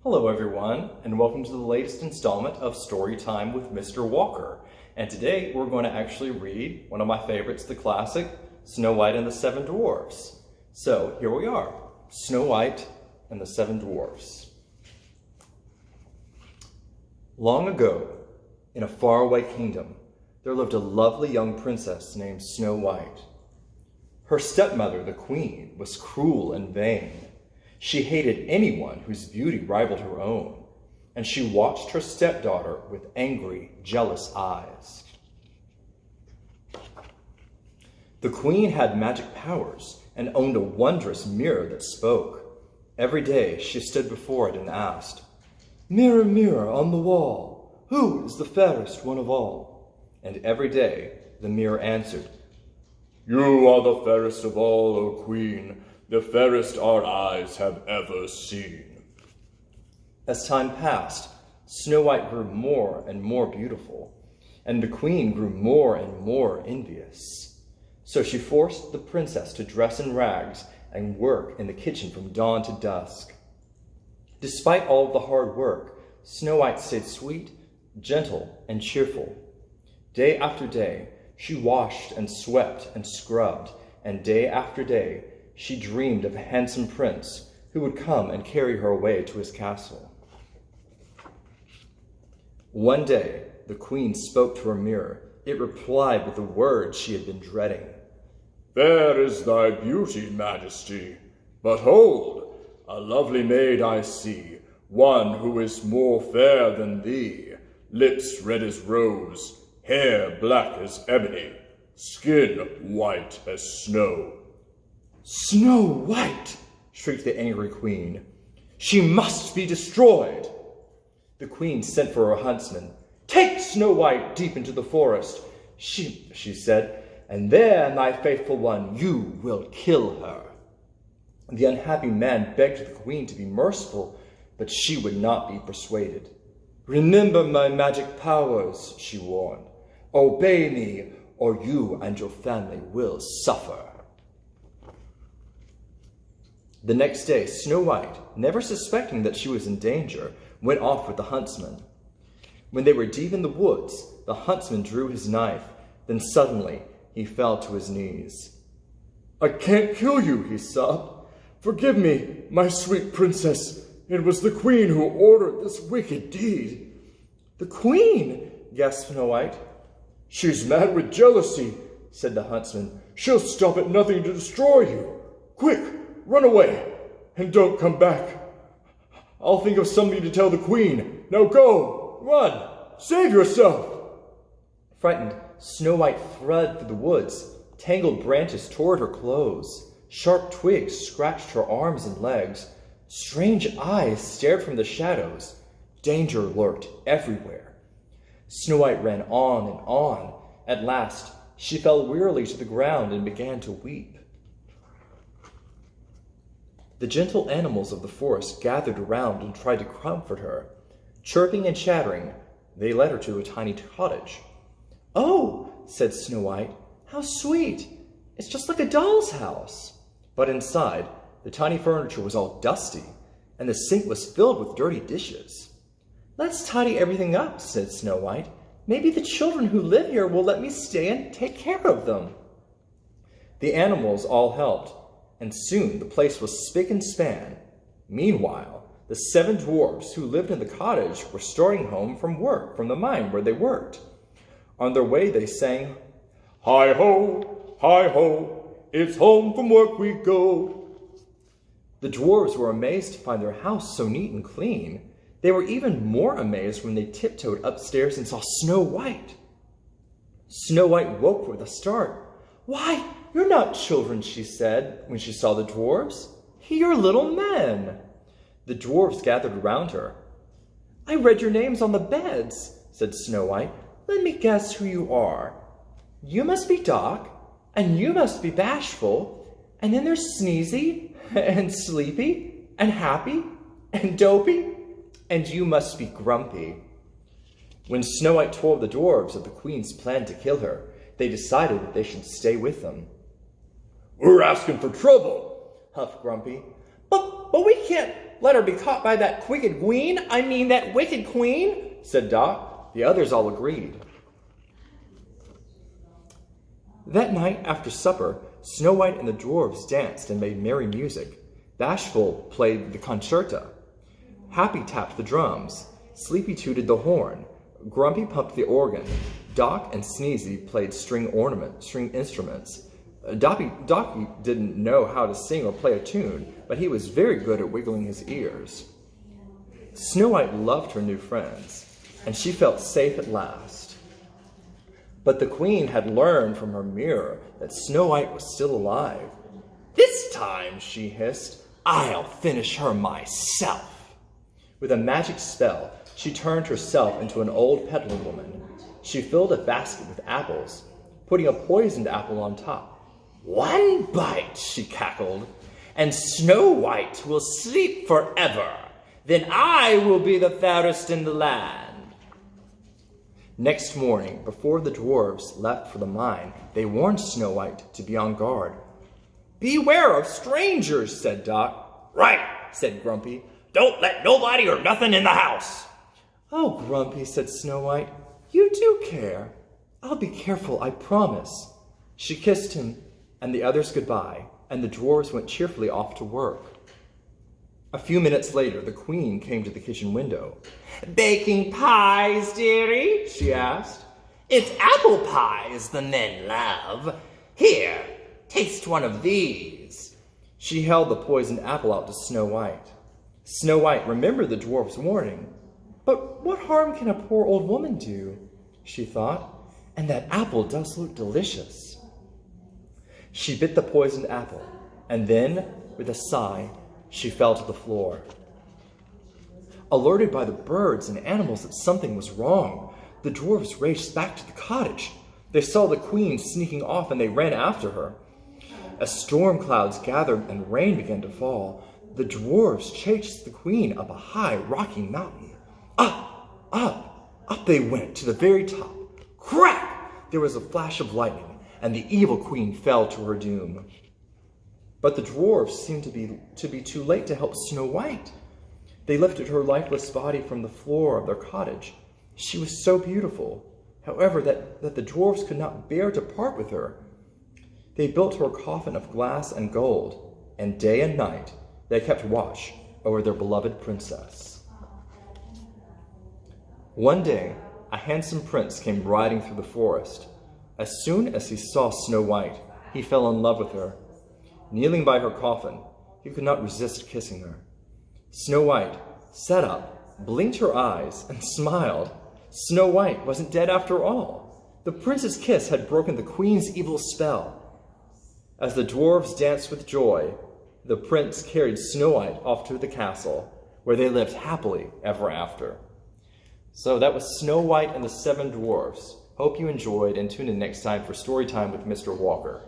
Hello everyone, and welcome to the latest installment of Story Time with Mr. Walker. And today we're going to actually read one of my favorites, the classic, Snow White and the Seven Dwarfs. So here we are, Snow White and the Seven Dwarfs. Long ago, in a faraway kingdom, there lived a lovely young princess named Snow White. Her stepmother, the queen, was cruel and vain. She hated anyone whose beauty rivaled her own, and she watched her stepdaughter with angry, jealous eyes. The queen had magic powers and owned a wondrous mirror that spoke. Every day she stood before it and asked, "Mirror, mirror on the wall, who is the fairest one of all?" And every day the mirror answered, "You are the fairest of all, O queen, the fairest our eyes have ever seen." As time passed, Snow White grew more and more beautiful, and the queen grew more and more envious. So she forced the princess to dress in rags and work in the kitchen from dawn to dusk. Despite all of the hard work, Snow White stayed sweet, gentle, and cheerful. Day after day, she washed and swept and scrubbed, and day after day, she dreamed of a handsome prince who would come and carry her away to his castle. One day, the queen spoke to her mirror. It replied with the words she had been dreading. "Fair is thy beauty, Majesty, but hold, a lovely maid I see, one who is more fair than thee, lips red as rose, hair black as ebony, skin white as snow." "Snow White!" shrieked the angry queen. "She must be destroyed!" The queen sent for her huntsman. "Take Snow White deep into the forest," she said, "and there, my faithful one, you will kill her." The unhappy man begged the queen to be merciful, but she would not be persuaded. "Remember my magic powers," she warned. "Obey me, or you and your family will suffer." The next day, Snow White, never suspecting that she was in danger, went off with the huntsman. When they were deep in the woods, the huntsman drew his knife. Then suddenly, he fell to his knees. "I can't kill you," he sobbed. "Forgive me, my sweet princess. It was the queen who ordered this wicked deed." "The queen?" gasped Snow White. "She's mad with jealousy," said the huntsman. "She'll stop at nothing to destroy you. Quick! Run away, and don't come back. I'll think of something to tell the queen. Now go! Run! Save yourself!" Frightened, Snow White fled through the woods. Tangled branches tore at her clothes. Sharp twigs scratched her arms and legs. Strange eyes stared from the shadows. Danger lurked everywhere. Snow White ran on and on. At last, she fell wearily to the ground and began to weep. The gentle animals of the forest gathered around and tried to comfort her. Chirping and chattering, they led her to a tiny cottage. "Oh," said Snow White, "how sweet! It's just like a doll's house." But inside, the tiny furniture was all dusty, and the sink was filled with dirty dishes. "Let's tidy everything up," said Snow White. "Maybe the children who live here will let me stay and take care of them." The animals all helped, and soon the place was spick and span. Meanwhile, the seven dwarfs who lived in the cottage were starting home from the mine where they worked. On their way they sang, hi ho, it's home from work we go." The dwarves were amazed to find their house so neat and clean. They were even more amazed when they tiptoed upstairs and saw Snow White. Snow White woke with a start. "Why, you're not children," she said when she saw the dwarves. "You're little men." The dwarves gathered around her. "I read your names on the beds," said Snow White. "Let me guess who you are. You must be Doc, and you must be Bashful, and then there's Sneezy, and Sleepy, and Happy, and Dopey, and you must be Grumpy." When Snow White told the dwarves of the queen's plan to kill her, they decided that they should stay with them. "We're asking for trouble," huffed Grumpy. "But but we can't let her be caught by that wicked queen. That wicked queen, said Dot. The others all agreed. That night after supper, Snow White and the dwarves danced and made merry music. Bashful played the concerta. Happy tapped the drums. Sleepy tooted the horn. Grumpy pumped the organ. Doc and Sneezy played string instruments. Docky didn't know how to sing or play a tune, but he was very good at wiggling his ears. Snow White loved her new friends, and she felt safe at last. But the queen had learned from her mirror that Snow White was still alive. "This time," she hissed, "I'll finish her myself." With a magic spell, she turned herself into an old peddler woman. She filled a basket with apples, putting a poisoned apple on top. "One bite," she cackled, "and Snow White will sleep forever. Then I will be the fairest in the land." Next morning, before the dwarves left for the mine, they warned Snow White to be on guard. "Beware of strangers," said Dot. "Right," said Grumpy. "Don't let nobody or nothing in the house." "Oh, Grumpy," said Snow White, "you do care. I'll be careful, I promise." She kissed him and the others goodbye, and the dwarves went cheerfully off to work. A few minutes later, the queen came to the kitchen window. "Baking pies, dearie?" she asked. "It's apple pies the men love. Here, taste one of these." She held the poisoned apple out to Snow White. Snow White remembered the dwarf's warning. "But what harm can a poor old woman do?" she thought. "And that apple does look delicious." She bit the poisoned apple, and then, with a sigh, she fell to the floor. Alerted by the birds and animals that something was wrong, the dwarves raced back to the cottage. They saw the queen sneaking off, and they ran after her. As storm clouds gathered and rain began to fall, the dwarves chased the queen up a high, rocky mountain. Up they went to the very top. Crack! There was a flash of lightning, and the evil queen fell to her doom. But the dwarves seemed to be too late to help Snow White. They lifted her lifeless body from the floor of their cottage. She was so beautiful, however, that the dwarves could not bear to part with her. They built her a coffin of glass and gold, and day and night they kept watch over their beloved princess. One day, a handsome prince came riding through the forest. As soon as he saw Snow White, he fell in love with her. Kneeling by her coffin, he could not resist kissing her. Snow White sat up, blinked her eyes, and smiled. Snow White wasn't dead after all. The prince's kiss had broken the queen's evil spell. As the dwarves danced with joy, the prince carried Snow White off to the castle, where they lived happily ever after. So that was Snow White and the Seven Dwarfs. Hope you enjoyed, and tune in next time for Storytime with Mr. Walker.